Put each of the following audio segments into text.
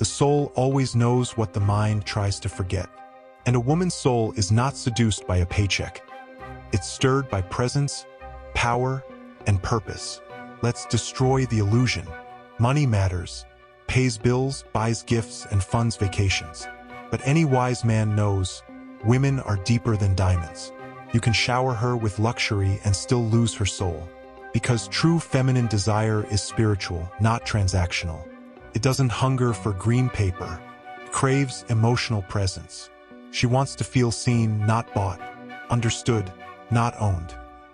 The soul always knows what the mind tries to forget. And a woman's soul is not seduced by a paycheck. It's stirred by presence, power, and purpose. Let's destroy the illusion. Money matters, pays bills, buys gifts, and funds vacations. But any wise man knows women are deeper than diamonds. You can shower her with luxury and still lose her soul. Because true feminine desire is spiritual, not transactional. It doesn't hunger for green paper. It craves emotional presence. She wants to feel seen, not bought. Understood, not owned.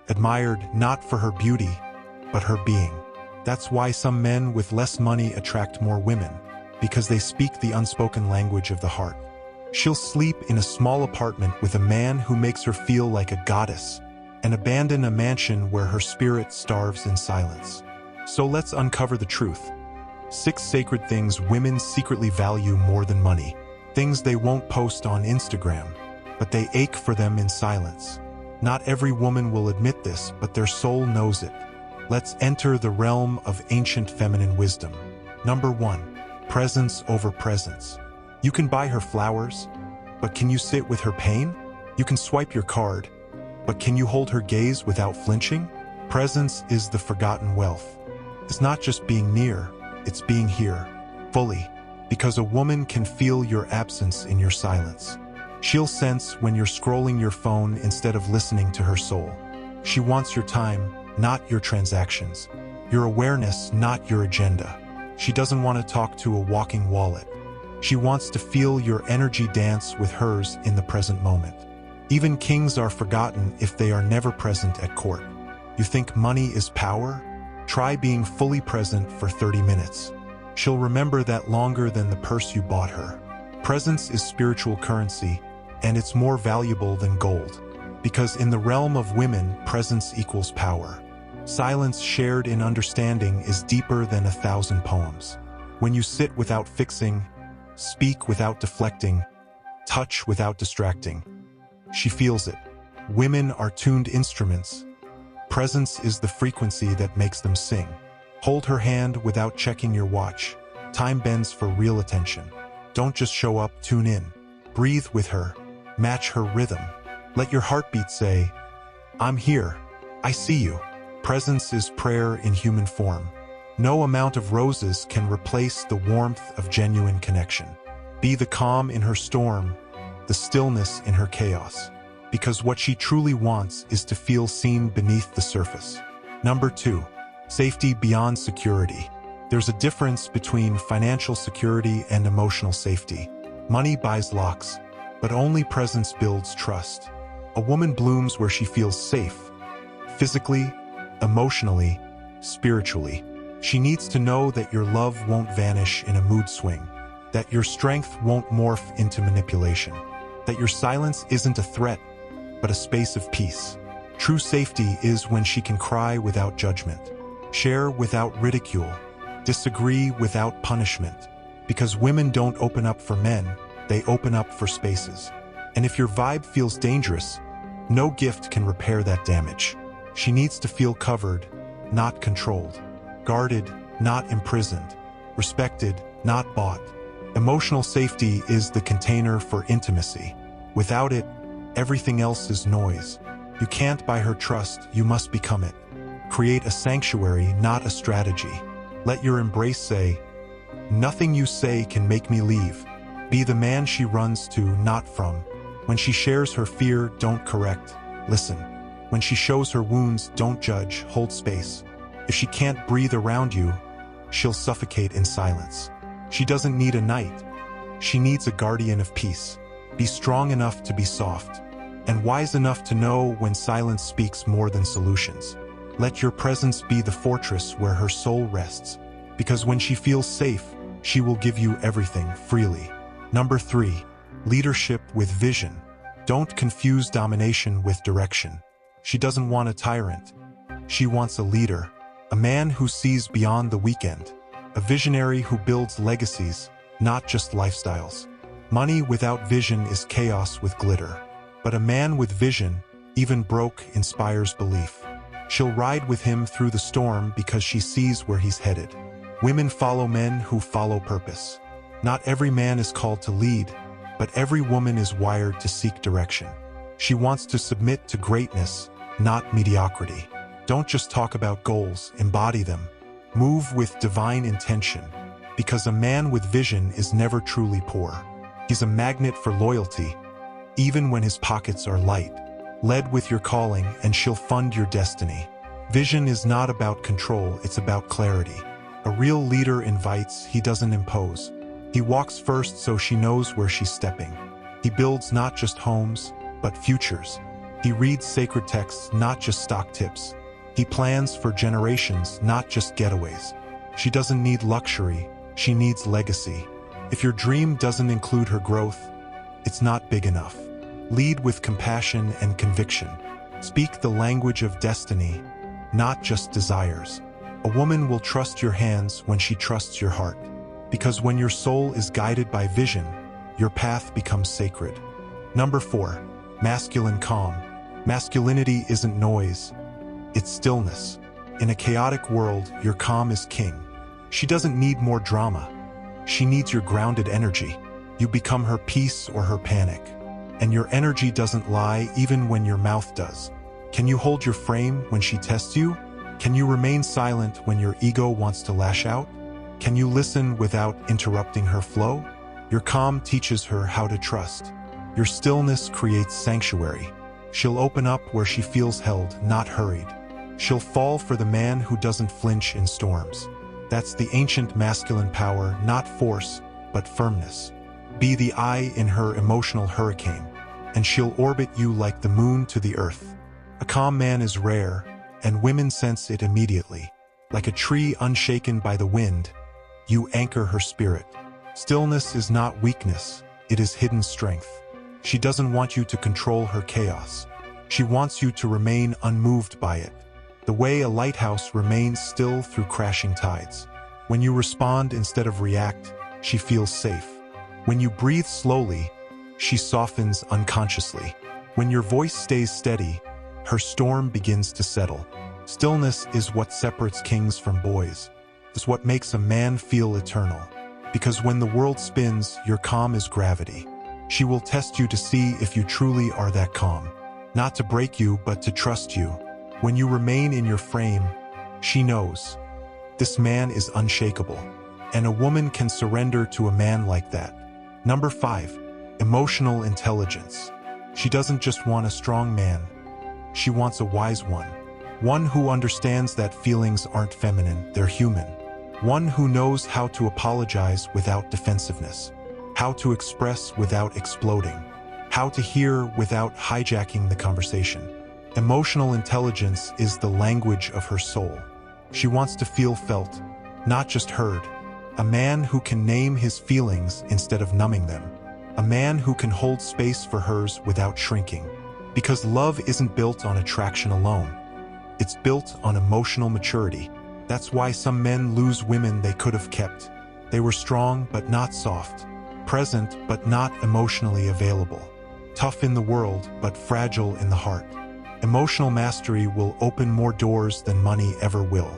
Admired, not for her beauty, but her being. That's why some men with less money attract more women, because they speak the unspoken language of the heart. She'll sleep in a small apartment with a man who makes her feel like a goddess, and abandon a mansion where her spirit starves in silence. So let's uncover the truth. 6 sacred things women secretly value more than money. Things they won't post on Instagram, but they ache for them in silence. Not every woman will admit this, but their soul knows it. Let's enter the realm of ancient feminine wisdom. Number 1. Presence over presence. You can buy her flowers, but can you sit with her pain? You can swipe your card, but can you hold her gaze without flinching? Presence is the forgotten wealth. It's not just being near, it's being here, fully, because a woman can feel your absence in your silence. She'll sense when you're scrolling your phone instead of listening to her soul. She wants your time, not your transactions. Your awareness, not your agenda. She doesn't want to talk to a walking wallet. She wants to feel your energy dance with hers in the present moment. Even kings are forgotten if they are never present at court. You think money is power? Try being fully present for 30 minutes. She'll remember that longer than the purse you bought her. Presence is spiritual currency, and it's more valuable than gold. Because in the realm of women, presence equals power. Silence shared in understanding is deeper than 1,000 poems. When you sit without fixing, speak without deflecting, touch without distracting, she feels it. Women are tuned instruments. Presence is the frequency that makes them sing. Hold her hand without checking your watch. Time bends for real attention. Don't just show up, tune in. Breathe with her. Match her rhythm. Let your heartbeat say, I'm here. I see you. Presence is prayer in human form. No amount of roses can replace the warmth of genuine connection. Be the calm in her storm, the stillness in her chaos. Because what she truly wants is to feel seen beneath the surface. Number 2. Safety beyond security. There's a difference between financial security and emotional safety. Money buys locks, but only presence builds trust. A woman blooms where she feels safe, physically, emotionally, spiritually. She needs to know that your love won't vanish in a mood swing, that your strength won't morph into manipulation, that your silence isn't a threat, but a space of peace. True safety is when she can cry without judgment, share without ridicule, disagree without punishment. Because women don't open up for men, they open up for spaces. And if your vibe feels dangerous, no gift can repair that damage. She needs to feel covered, not controlled. Guarded, not imprisoned. Respected, not bought. Emotional safety is the container for intimacy. Without it, everything else is noise. You can't buy her trust, you must become it. Create a sanctuary, not a strategy. Let your embrace say, nothing you say can make me leave. Be the man she runs to, not from. When she shares her fear, don't correct, listen. When she shows her wounds, don't judge, hold space. If she can't breathe around you, she'll suffocate in silence. She doesn't need a knight. She needs a guardian of peace. Be strong enough to be soft, and wise enough to know when silence speaks more than solutions. Let your presence be the fortress where her soul rests, because when she feels safe, she will give you everything freely. Number 3. Leadership with vision. Don't confuse domination with direction. She doesn't want a tyrant. She wants a leader. A man who sees beyond the weekend. A visionary who builds legacies, not just lifestyles. Money without vision is chaos with glitter. But a man with vision, even broke, inspires belief. She'll ride with him through the storm because she sees where he's headed. Women follow men who follow purpose. Not every man is called to lead, but every woman is wired to seek direction. She wants to submit to greatness, not mediocrity. Don't just talk about goals, embody them. Move with divine intention, because a man with vision is never truly poor. He's a magnet for loyalty, even when his pockets are light. Lead with your calling and she'll fund your destiny. Vision is not about control, it's about clarity. A real leader invites, he doesn't impose. He walks first so she knows where she's stepping. He builds not just homes, but futures. He reads sacred texts, not just stock tips. He plans for generations, not just getaways. She doesn't need luxury, she needs legacy. If your dream doesn't include her growth, it's not big enough. Lead with compassion and conviction. Speak the language of destiny, not just desires. A woman will trust your hands when she trusts your heart. Because when your soul is guided by vision, your path becomes sacred. Number 4, masculine calm. Masculinity isn't noise, it's stillness. In a chaotic world, your calm is king. She doesn't need more drama. She needs your grounded energy. You become her peace or her panic. And your energy doesn't lie even when your mouth does. Can you hold your frame when she tests you? Can you remain silent when your ego wants to lash out? Can you listen without interrupting her flow? Your calm teaches her how to trust. Your stillness creates sanctuary. She'll open up where she feels held, not hurried. She'll fall for the man who doesn't flinch in storms. That's the ancient masculine power, not force, but firmness. Be the eye in her emotional hurricane, and she'll orbit you like the moon to the earth. A calm man is rare, and women sense it immediately. Like a tree unshaken by the wind, you anchor her spirit. Stillness is not weakness, it is hidden strength. She doesn't want you to control her chaos. She wants you to remain unmoved by it. The way a lighthouse remains still through crashing tides. When you respond instead of react, she feels safe. When you breathe slowly, she softens unconsciously. When your voice stays steady, her storm begins to settle. Stillness is what separates kings from boys. It's what makes a man feel eternal. Because when the world spins, your calm is gravity. She will test you to see if you truly are that calm. Not to break you, but to trust you. When you remain in your frame, she knows. This man is unshakable. And a woman can surrender to a man like that. Number 5, emotional intelligence. She doesn't just want a strong man. She wants a wise one. One who understands that feelings aren't feminine, they're human. One who knows how to apologize without defensiveness. How to express without exploding. How to hear without hijacking the conversation. Emotional intelligence is the language of her soul. She wants to feel felt, not just heard. A man who can name his feelings instead of numbing them. A man who can hold space for hers without shrinking. Because love isn't built on attraction alone. It's built on emotional maturity. That's why some men lose women they could have kept. They were strong but not soft. Present but not emotionally available. Tough in the world but fragile in the heart. Emotional mastery will open more doors than money ever will.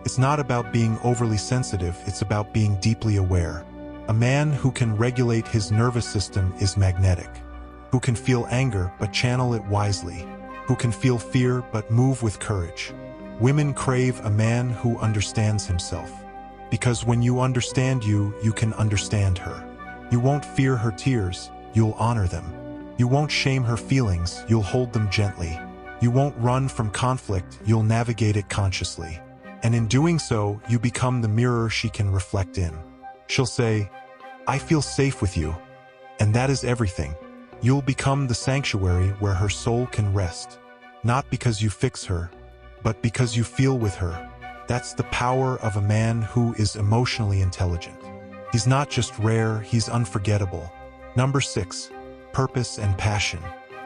It's not about being overly sensitive, it's about being deeply aware. A man who can regulate his nervous system is magnetic. Who can feel anger but channel it wisely. Who can feel fear but move with courage. Women crave a man who understands himself. Because when you understand you, you can understand her. You won't fear her tears, you'll honor them. You won't shame her feelings, you'll hold them gently. You won't run from conflict, you'll navigate it consciously. And in doing so, you become the mirror she can reflect in. She'll say, "I feel safe with you." And that is everything. You'll become the sanctuary where her soul can rest. Not because you fix her, but because you feel with her. That's the power of a man who is emotionally intelligent. He's not just rare, he's unforgettable. Number 6, purpose and passion.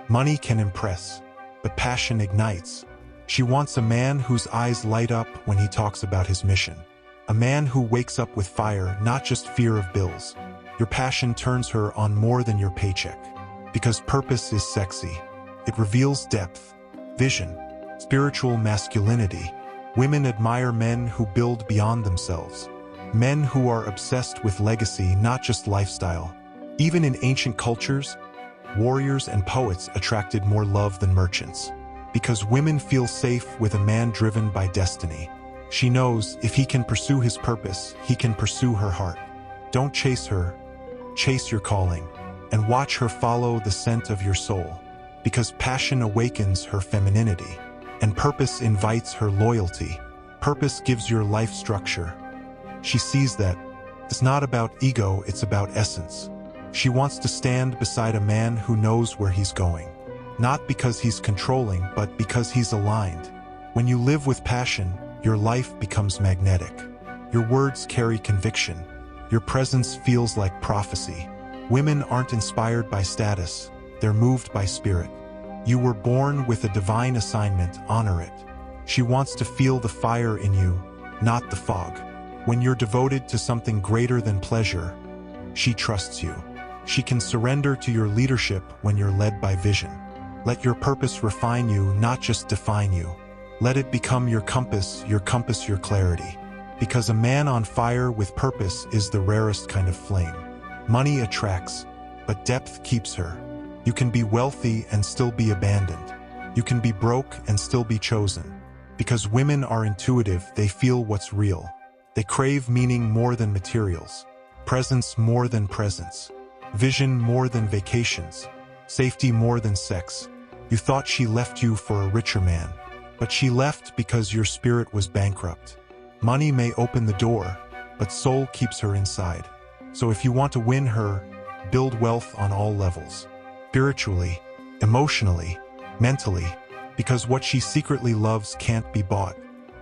Money can impress, but passion ignites. She wants a man whose eyes light up when he talks about his mission. A man who wakes up with fire, not just fear of bills. Your passion turns her on more than your paycheck. Because purpose is sexy. It reveals depth, vision, spiritual masculinity. Women admire men who build beyond themselves. Men who are obsessed with legacy, not just lifestyle. Even in ancient cultures, warriors and poets attracted more love than merchants. Because women feel safe with a man driven by destiny. She knows if he can pursue his purpose, he can pursue her heart. Don't chase her, chase your calling, and watch her follow the scent of your soul. Because passion awakens her femininity, and purpose invites her loyalty. Purpose gives your life structure. She sees that it's not about ego, it's about essence. She wants to stand beside a man who knows where he's going. Not because he's controlling, but because he's aligned. When you live with passion, your life becomes magnetic. Your words carry conviction. Your presence feels like prophecy. Women aren't inspired by status, they're moved by spirit. You were born with a divine assignment, honor it. She wants to feel the fire in you, not the fog. When you're devoted to something greater than pleasure, she trusts you. She can surrender to your leadership when you're led by vision. Let your purpose refine you, not just define you. Let it become your compass, your clarity. Because a man on fire with purpose is the rarest kind of flame. Money attracts, but depth keeps her. You can be wealthy and still be abandoned. You can be broke and still be chosen. Because women are intuitive, they feel what's real. They crave meaning more than materials, presence more than presence, vision more than vacations, safety more than sex. You thought she left you for a richer man, but she left because your spirit was bankrupt. Money may open the door, but soul keeps her inside. So if you want to win her, build wealth on all levels. Spiritually, emotionally, mentally, because what she secretly loves can't be bought.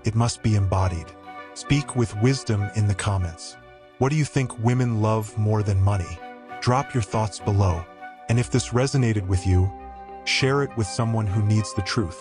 It must be embodied. Speak with wisdom in the comments. What do you think women love more than money? Drop your thoughts below. And if this resonated with you, share it with someone who needs the truth.